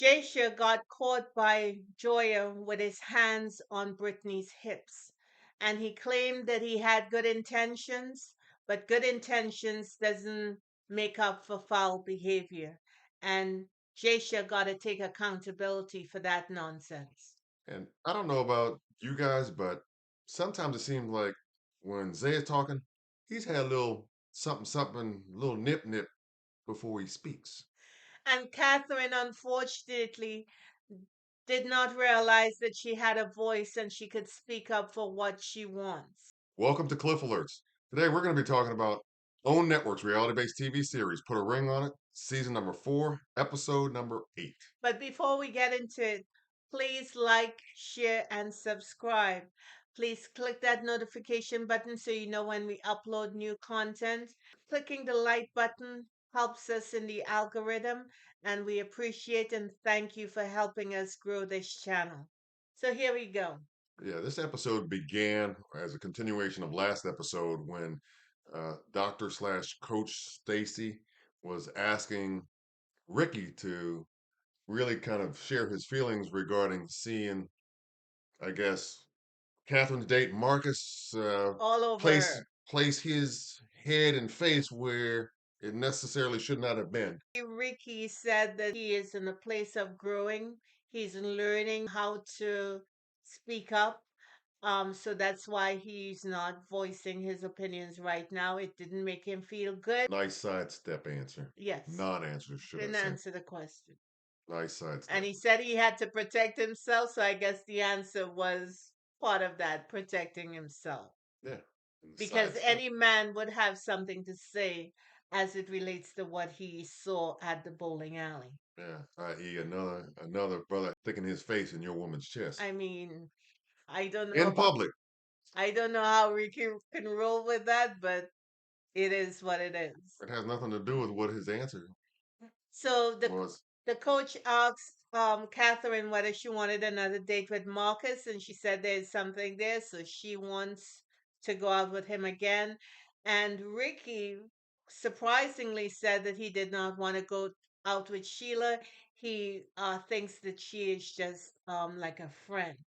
Jasha got caught by Joya with his hands on Brittany's hips, and he claimed that he had good intentions, but good intentions doesn't make up for foul behavior. And Jasha got to take accountability for that nonsense. And I don't know about you guys, but sometimes it seems like when Zay is talking, he's had a little something, something, little nip, nip before he speaks. And Catherine, unfortunately, did not realize that she had a voice and she could speak up for what she wants. Welcome to Cliff Alerts. Today we're going to be talking about Own Network's reality-based TV series, Put a Ring on It, season number 4, episode number 8. But before we get into it, please like, share, and subscribe. Please click that notification button so you know when we upload new content. Clicking the like button helps us in the algorithm, and we appreciate and thank you for helping us grow this channel. So here we go. Yeah, this episode began as a continuation of last episode when Doctor slash Coach Stacy was asking Ricky to really kind of share his feelings regarding seeing, I guess, Catherine's date Marcus All over place her. place his head and face where it necessarily should not have been. Ricky said that he is in a place of growing. He's learning how to speak up. So that's why he's not voicing his opinions right now. It didn't make him feel good. Nice sidestep answer. Yes, Non-answer, should I didn't say. answer the question. Nice And sidestep. he said he had to protect himself. So I guess the answer was part of that, protecting himself. Yeah. Because Sidestep. any man would have something to say as it relates to what he saw at the bowling alley. Yeah. I.e. another brother sticking his face in your woman's chest. I mean, I don't know In about, public. I don't know how Ricky can roll with that, but it is what it is. It has nothing to do with what his answer So was. the coach asked Catherine whether she wanted another date with Marcus, and she said there's something there, so she wants to go out with him again. And Ricky surprisingly said that he did not want to go out with Sheila. He thinks that she is just like a friend.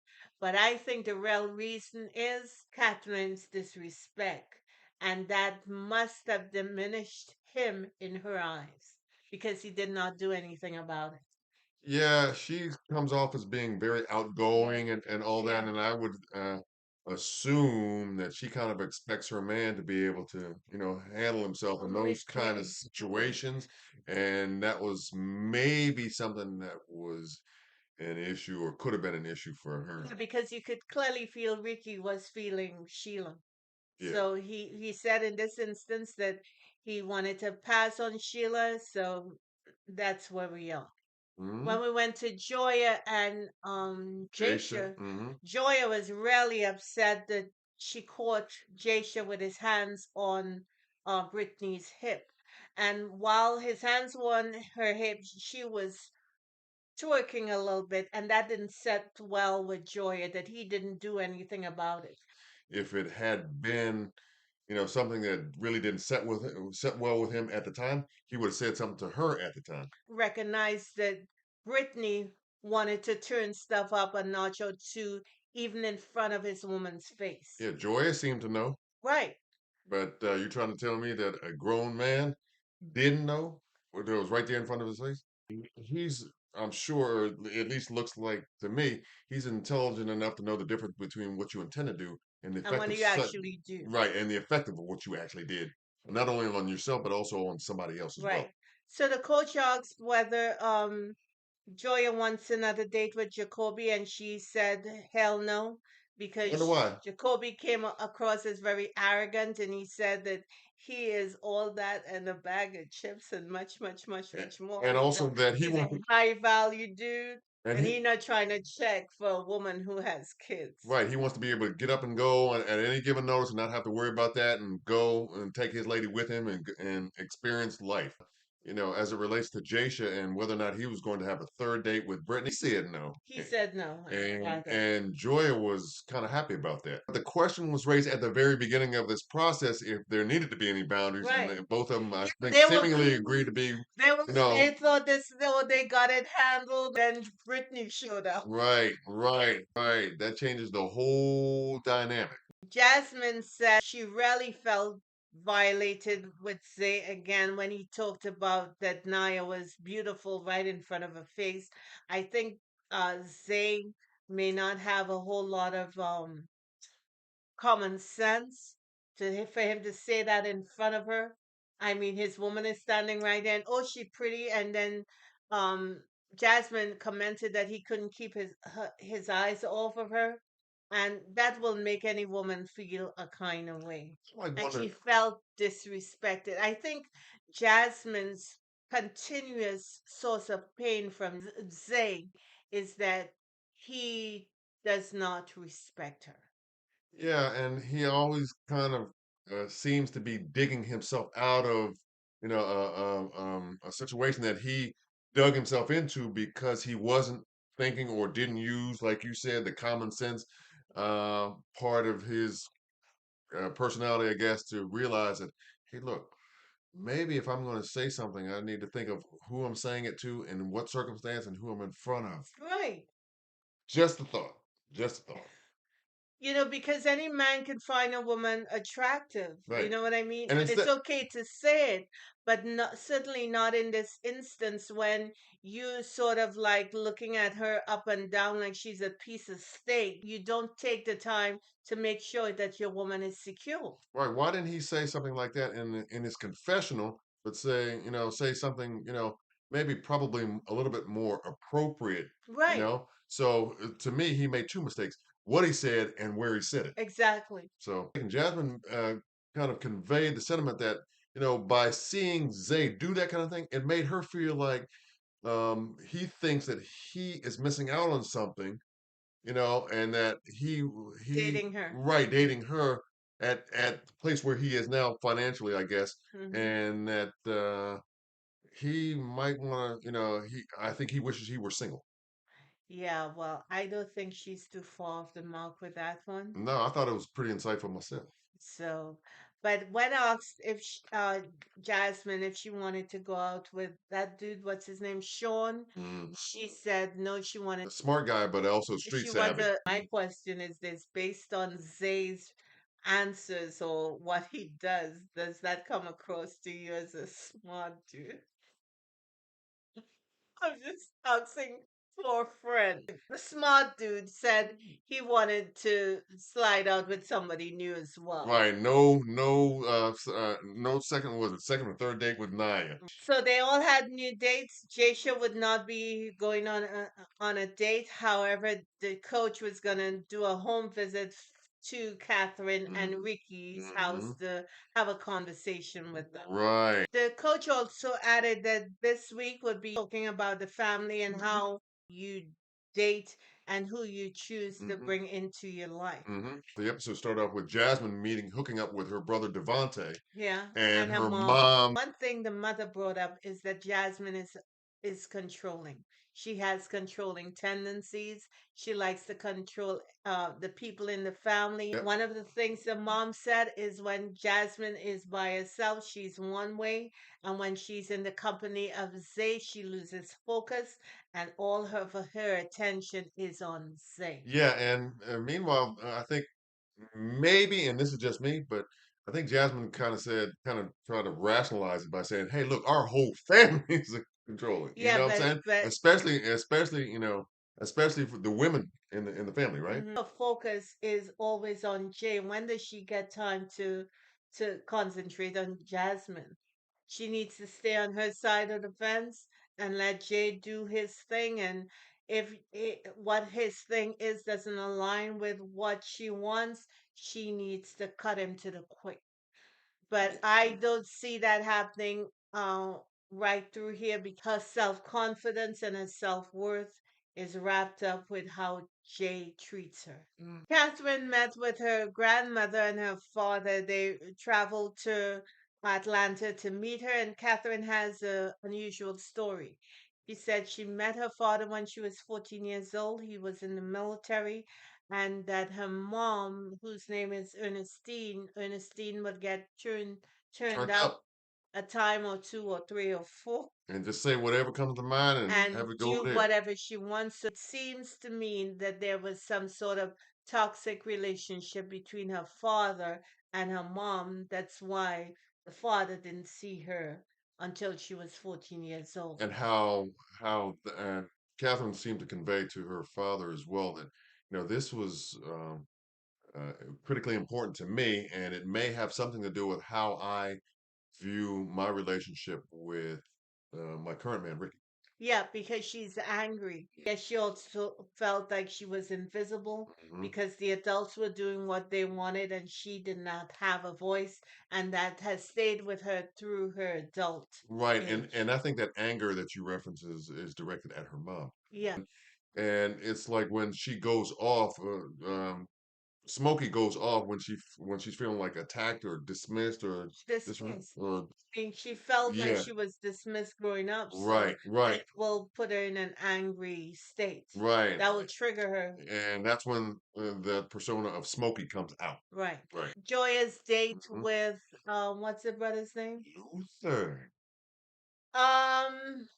But I think the real reason is Catherine's disrespect, and that must have diminished him in her eyes because he did not do anything about it. Yeah, she comes off as being very outgoing and all that, Yeah. and I would assume that she kind of expects her man to be able to, handle himself in those kind of Ricky. situations, and that was maybe something that was an issue or could have been an issue for her. Yeah, because you could clearly feel Ricky was feeling Sheila. Yeah. So he said in this instance that he wanted to pass on Sheila. So that's where we are. Hmm. When we went to Joya and Jasha. Jasha, Hmm. Joya was really upset that she caught Jasha with his hands on Brittany's hip. And while his hands were on her hip, she was twerking a little bit, and that didn't set well with Joya that he didn't do anything about it. If it had been, something that really didn't set well with him at the time, he would have said something to her at the time. Recognized that Brittany wanted to turn stuff up a notch or two, even in front of his woman's face. Yeah, Joya seemed to know. Right. But you're trying to tell me that a grown man didn't know what was right there in front of his face? He's, I'm sure, at least looks like to me, he's intelligent enough to know the difference between what you intend to do and the And effect what of do you actually do? right, and the effect of what you actually did, not only on yourself but also on somebody else as well. Right. So the coach asked whether Joya wants another date with Jacoby, and she said, hell no, because Wonder why? Jacoby came across as very arrogant, and he said that he is all that and a bag of chips and much, much, much, A- much more. And also that he He's a won't, high value dude, and and he's not trying to check for a woman who has kids. right, he wants to be able to get up and go at any given notice and not have to worry about that and go and take his lady with him and experience life. as it relates to Jasha and whether or not he was going to have a third date with Brittany, he said no. He said no. And Joya was kind of happy about that. The question was raised at the very beginning of this process if there needed to be any boundaries, and Right. both of them, I think, They were seemingly agreed to be, they thought they got it handled, then Brittany showed up. right, right, right. That changes the whole dynamic. Jasmine said she really felt violated with Zay again when he talked about that Naya was beautiful right in front of her face. I think Zay may not have a whole lot of common sense for him to say that in front of her. I mean, his woman is standing right there, and oh, she pretty, and then um, Jasmine commented that he couldn't keep his eyes off of her, and that will make any woman feel a kind of way. I And she wonder. felt disrespected. I think Jasmine's continuous source of pain from Zay is that he does not respect her. Yeah, and he always kind of seems to be digging himself out of, a situation that he dug himself into because he wasn't thinking or didn't use, like you said, the common sense part of his personality, I guess, to realize that, hey, look, maybe if I'm going to say something, I need to think of who I'm saying it to and in what circumstance and who I'm in front of. Right. Just a thought. Just a thought. Because any man can find a woman attractive. You Right. know what I mean? And And it's instead, okay to say it, but not, certainly not in this instance when you sort of like looking at her up and down like she's a piece of steak. You don't take the time to make sure that your woman is secure. right. Why didn't he say something like that in his confessional, but say something, maybe probably a little bit more appropriate, Right. So to me, he made two mistakes: what he said and where he said it. Exactly. So and Jasmine kind of conveyed the sentiment that by seeing Zay do that kind of thing, it made her feel like he thinks that he is missing out on something, and that he Dating her. right dating her at the place where he is now financially, I guess, Hmm. and that he might want to, he I think he wishes he were single. Yeah, well, I don't think she's too far off the mark with that one. No, I thought it was pretty insightful myself. So, but when asked if Jasmine, if she wanted to go out with that dude, what's his name, Sean, Mm. she said no, she A wanted, smart guy, but also street she wants savvy. my question is this, based on Zay's answers or what he does that come across to you as a smart dude? I'm just asking for a friend. The smart dude said he wanted to slide out with somebody new as well. Right. No, no, no second, was it second or third date with Naya? So they all had new dates. Jasha would not be going on a date. However, the coach was gonna do a home visit to Catherine and Ricky's Mm-hmm. house to have a conversation with them. Right. The coach also added that this week would be talking about the family and how you date and who you choose to Mm-hmm. bring into your life. Mm-hmm. The episode started off with Jasmine hooking up with her brother Devante Yeah, and and her her mom. mom. One thing the mother brought up is that Jasmine is controlling. She has controlling tendencies. She likes to control the people in the family. Yep. One of the things the mom said is when Jasmine is by herself, she's one way, and when she's in the company of Zay, she loses focus, and all her attention is on Zay. Yeah, and meanwhile, I think maybe, and this is just me, but I think Jasmine kind of tried to rationalize it by saying, "Hey, look, our whole family is controlling." You Yeah, know what I'm saying? but Especially, especially for the women in the family, right? her focus is always on Jay. When does she get time to concentrate on Jasmine? She needs to stay on her side of the fence and let Jay do his thing. And if what his thing is doesn't align with what she wants, she needs to cut him to the quick. But I don't see that happening right through here because self confidence and her self worth is wrapped up with how Jay treats her. Catherine met with her grandmother and her father. They traveled to Atlanta to meet her, and Catherine has a unusual story. She said she met her father when she was 14 years old. He was in the military, and that her mom, whose name is Ernestine would get turned Turned up up a time or two or three or four and just say whatever comes to mind and have and it go do there. whatever she wants. So it seems to me that there was some sort of toxic relationship between her father and her mom. That's why the father didn't see her until she was 14 years old. And Catherine seemed to convey to her father as well that this was critically important to me, and it may have something to do with how I view my relationship with my current man, Ricky. Yeah, because she's angry. Yes, she also felt like she was invisible Hmm. because the adults were doing what they wanted and she did not have a voice, and that has stayed with her through her adult Right, and age. I think that anger that you reference is directed at her mom, Yeah, and it's like when she goes off. Smokey goes off when she's feeling like attacked or dismissed or this dismissed. or I mean, she felt like yeah, she was dismissed growing up, so right, right, it will put her in an angry state. right, That will trigger her. and that's when the persona of Smokey comes out. Right. Right. Joya's date Mhm. with what's the brother's name? Luther,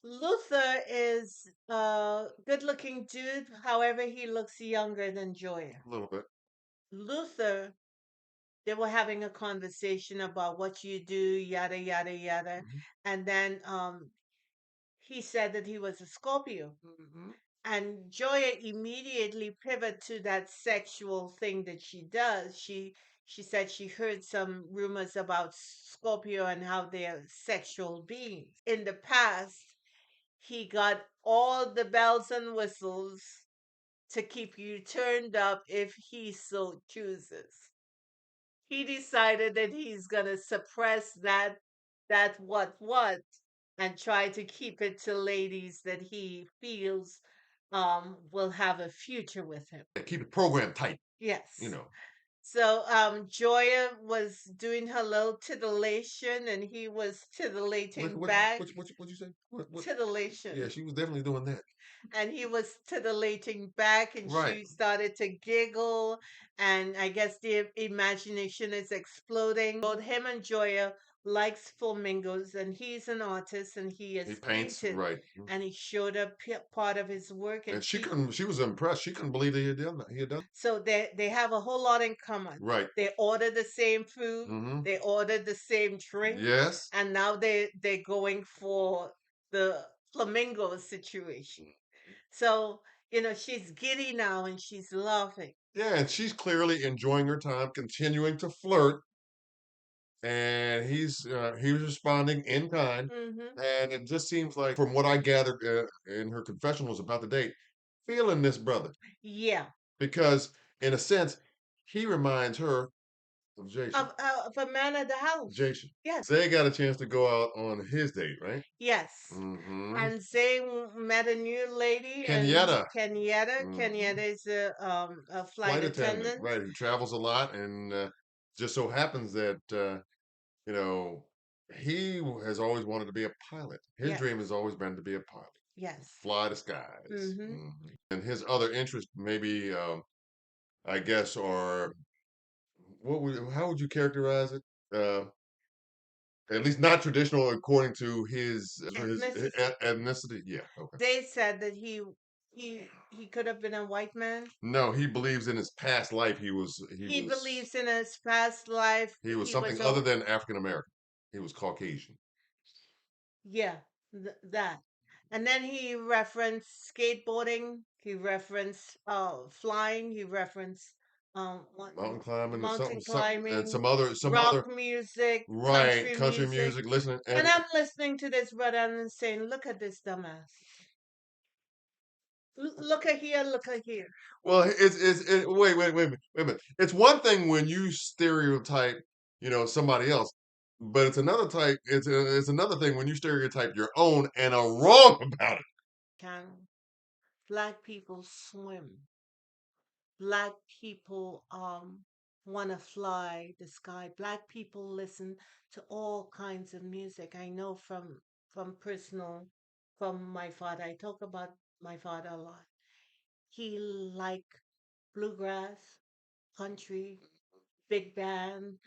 Luther is a good-looking dude. However, he looks younger than Joya. a little bit. Luther, they were having a conversation about what you do, yada yada yada, Mhm. and then he said that he was a Scorpio. Mhm. And Joya immediately pivoted to that sexual thing that she does. She said she heard some rumors about Scorpio and how they're sexual beings. In the past, he got all the bells and whistles to keep you turned up if he so chooses. He decided that he's gonna suppress that what and try to keep it to ladies that he feels will have a future with him. Yeah, keep the program tight. You Yes. know, So Joya was doing her little titillation and he was what titillating what back. what you say? What? Yeah, Titillation. she was definitely doing that. And he was titillating back and Right. she started to giggle and I guess the imagination is exploding. Both him and Joya likes flamingos and he's an artist and he He has paints painted right, and he showed a part of his work and and she she couldn't. She was impressed. She couldn't believe that he had done that. He had done. so they have a whole lot in common. Right. They order the same food, Mm-hmm. they order the same drink, Yes. and now they're going for the flamingo situation. So, she's giddy now and she's laughing. Yeah, and she's clearly enjoying her time, continuing to flirt, and he's responding in kind, Hmm. and it just seems like, from what I gathered in her confessionals about the date, feeling this brother Yeah. because, in a sense, he reminds her of Jason. Of a man of the house. Jason. Yes. They got a chance to go out on his date, right? Yes. Mm-hmm. And Zay met a new lady and Kenyatta. Kenyatta. Mm-hmm. Kenyatta is a flight Flight attendant, attendant. right? Who travels a lot, and just so happens that you know, he has always wanted to be a pilot. His Yes. dream has always been to be a pilot, Yes. fly the skies. Hmm. And his other interests, maybe, I guess, are how would you characterize it? Uh, at least not traditional according to his Ethnicity. ethnicity. Yeah, okay. They said that he could have been a white man. No, he believes in his past life He believes in his past life. he was He something was other a than African American. He was Caucasian. yeah, that. And then he referenced skateboarding. He referenced flying. He referenced Mountain climbing and mountain something and climbing, some rock other music, right country country music. music listening And and I'm listening to this brother and saying, "Look at this dumbass. Look at here. Look at here." well wait a minute. It's one thing when you stereotype somebody else, but it's another thing when you stereotype your own and are wrong about it. Can black people swim? Black people want to fly the sky. Black people listen to all kinds of music. I know from personal from my father. I talk about my father a lot. He liked bluegrass, country, big band,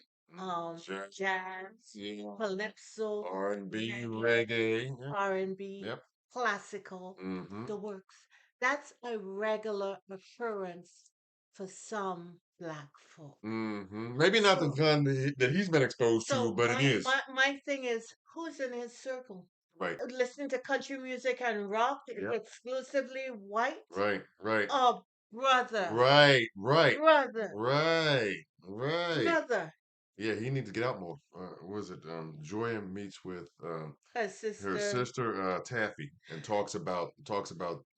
jazz, Yeah. calypso, R&B, reggae, reggae. Yep. R&B, Yep. classical, Mm-hmm. the works. That's a regular occurrence for some black folk. Mm-hmm. Maybe not the So, kind that he's been exposed to, so but it is. my thing is, who's in his circle? Right. Listening to country music and rock Yep. exclusively white? Right. Right. Oh, brother, Right. Right. brother, Right. Right. brother, Yeah, he needs to get out more. Was it Joya meets with her her sister. sister Taffy and talks about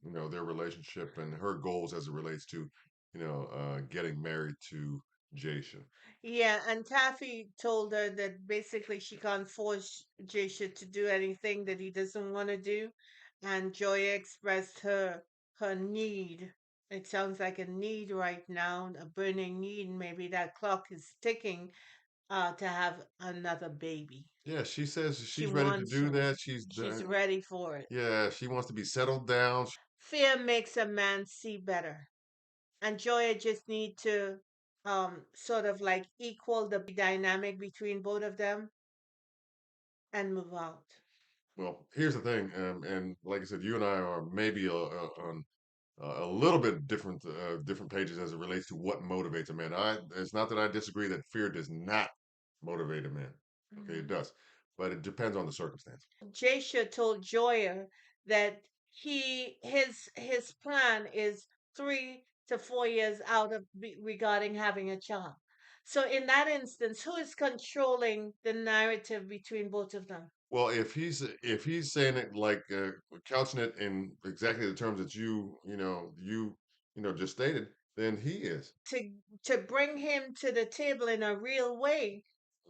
their relationship and her goals as it relates to getting married to Jasha. Yeah, and Taffy told her that basically she can't force Jasha to do anything that he doesn't want to do. And Joya expressed her need. It sounds like a need right now, a burning need. Maybe that clock is ticking to have another baby. Yeah, she says She she's ready to wants do one. that. She's She's done. ready for it. Yeah, she wants to be settled down. Fear makes a man see better. And Joya just need to sort of like equal the dynamic between both of them and move out. Well, here's the thing, and like I said, you and I are maybe on a little bit different pages as it relates to what motivates a man. It's not that I disagree that fear does not motivate a man. Okay, it Mhm. does, but it depends on the circumstance. Jasha told Joya that his plan is 3 to 4 years out of regarding having a child. So in that instance, who is controlling the narrative between both of them? Well, if he's saying it like couching it in exactly the terms that you just stated, then he is. To bring him to the table in a real way,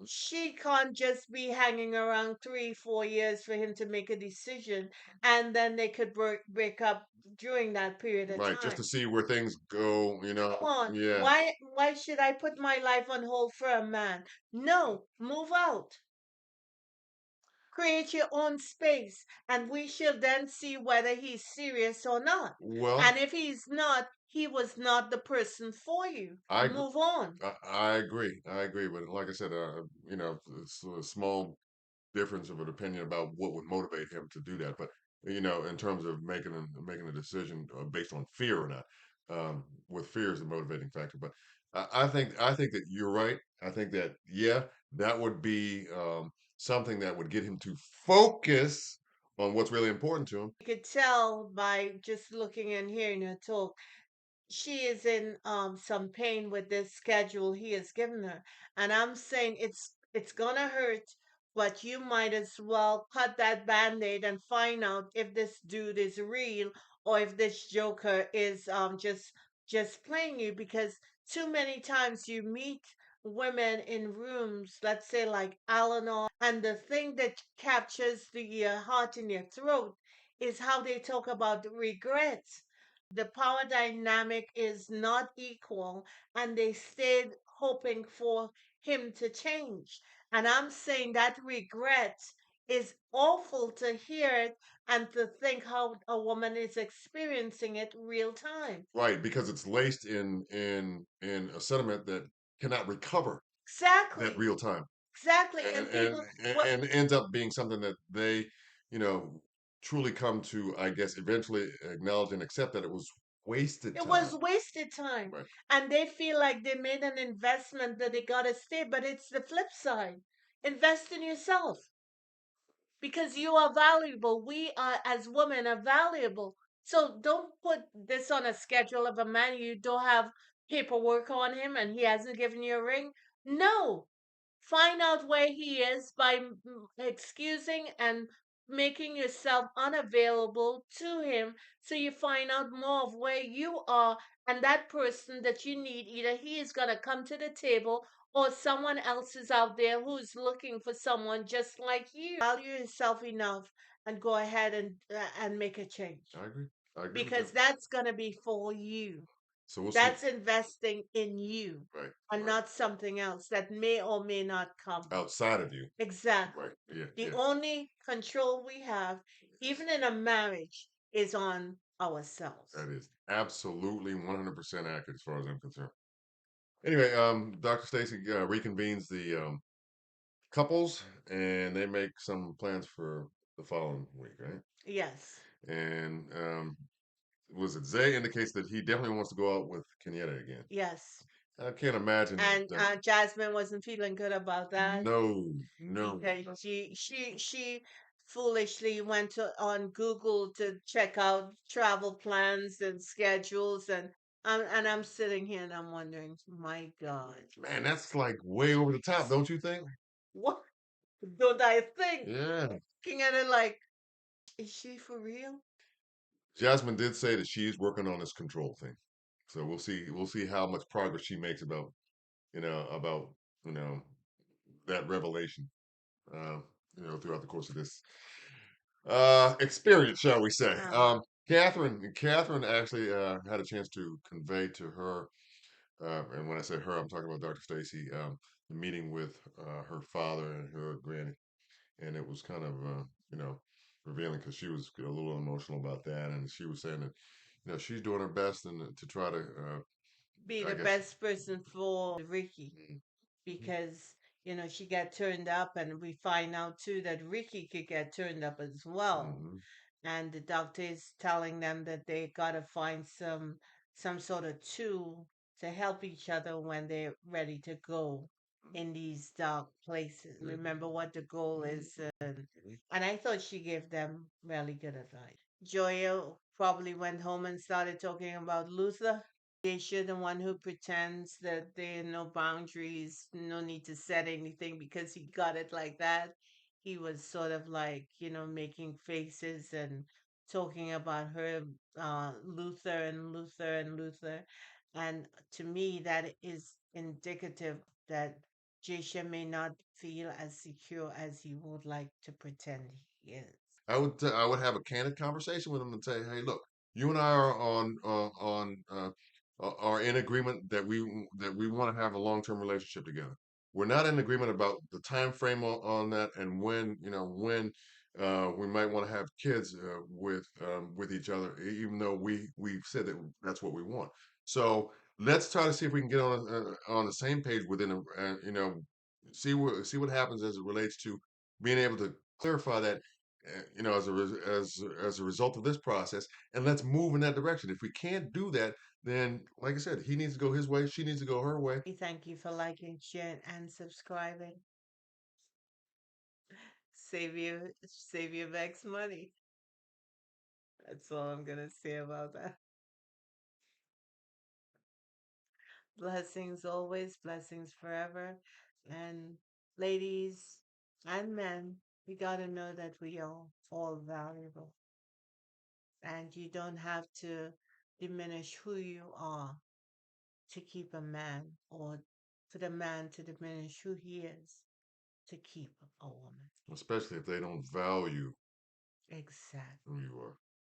she can't just be hanging around 3 4 years for him to make a decision, and then they could break up during that period of Right, just to time. see where things go, Come on, yeah. why should I put my life on hold for a man? No, move out. Create your own space, and we shall then see whether he's serious or not. Well, And if he's not, he was not the person for you. I gr- Move on. I agree. I agree. But like I said, it's a small difference of an opinion about what would motivate him to do that. But in terms of making a decision based on fear or not, with fear is the motivating factor. But I think that you're right. I think that yeah, that would be something that would get him to focus on what's really important to him. You could tell by just looking and hearing her talk she is in some pain with this schedule he has given her, and I'm saying it's gonna hurt, but you might as well cut that band-aid and find out if this dude is real or if this joker is just playing you, because too many times you meet women in rooms, let's say like Al-Anon, and the thing that captures the heart in your throat is how they talk about regrets. The power dynamic is not equal, and they stayed hoping for him to change. And I'm saying that regret is awful to hear it and to think how a woman is experiencing it real time. Right, because it's laced in a sentiment that cannot recover that Exactly. real time. Exactly. and And and people, what, and ends up being something that they you know truly come to, I guess, eventually acknowledge and accept that it was wasted it time. was wasted time. Right. And they feel like they made an investment that they got to stay, but it's the flip side. Invest in yourself because you are valuable. We are, as women, are valuable. So don't put this on a schedule of a man you don't have paperwork on him and he hasn't given you a ring. No, find out where he is by excusing and making yourself unavailable to him, so you find out more of where you are, and that person that you need, either he is going to come to the table or someone else is out there who's looking for someone just like you. Value yourself enough and go ahead and make a change, I agree. I agree with because that. that's going to be for you. So we'll see. That's investing in you Right, and right. not something else that may or may not come. Outside of you. Exactly. Right. Yeah, The yeah. only control we have, even in a marriage, is on ourselves. That is absolutely 100% accurate as far as I'm concerned. Anyway, Dr. Stacy reconvenes the couples and they make some plans for the following week, right? Yes, And was it Zay indicates that he definitely wants to go out with Kenyatta again. yes. I can't imagine And that. Jasmine wasn't feeling good about that No, no. because she foolishly went on Google to check out travel plans and schedules, and I'm sitting here and I'm wondering, my God, Man, that's like way over the top, don't you think? what don't I think? Yeah. Looking at it like, is she for real? Jasmine did say that she's working on this control thing. So we'll see. We'll see how much progress she makes about you know that revelation. Uh, throughout the course of this experience, shall we say? Um, Catherine actually had a chance to convey to her, and when I say her, I'm talking about Dr. Stacy, the meeting with her father and her granny, and it was kind of revealing because she was a little emotional about that, and she was saying that she's doing her best and to try to be I the guess. best person for Ricky because she got turned up, and we find out too that Ricky could get turned up as well. Mm-hmm. And the doctor is telling them that they gotta find some sort of tool to help each other when they're ready to go in these dark places. Remember what the goal is, and I thought she gave them really good advice. Joya probably went home and started talking about Luther. Daisha, the one who pretends that there are no boundaries, no need to set anything because he got it like that. He was sort of like, making faces and talking about her, Luther and Luther and Luther. And to me, that is indicative that Jasha may not feel as secure as he would like to pretend he is. I would have a candid conversation with him and say, "Hey, look, you and I are are in agreement that we want to have a long term relationship together. We're not in agreement about the time frame on that and when we might want to have kids with each other, even though we've said that that's what we want. So let's try to see if we can get on the same page within see what happens as it relates to being able to clarify that as a result of this process, and let's move in that direction. If we can't do that, then like I said, he needs to go his way, she needs to go her way. We thank you for liking, sharing, and subscribing. Save your Vex money. That's all I'm gonna say about that. Blessings always, blessings forever. And ladies and men, we gotta know that we are all valuable. And you don't have to diminish who you are to keep a man, or for the man to diminish who he is to keep a woman. Especially if they don't value who Exactly. you are.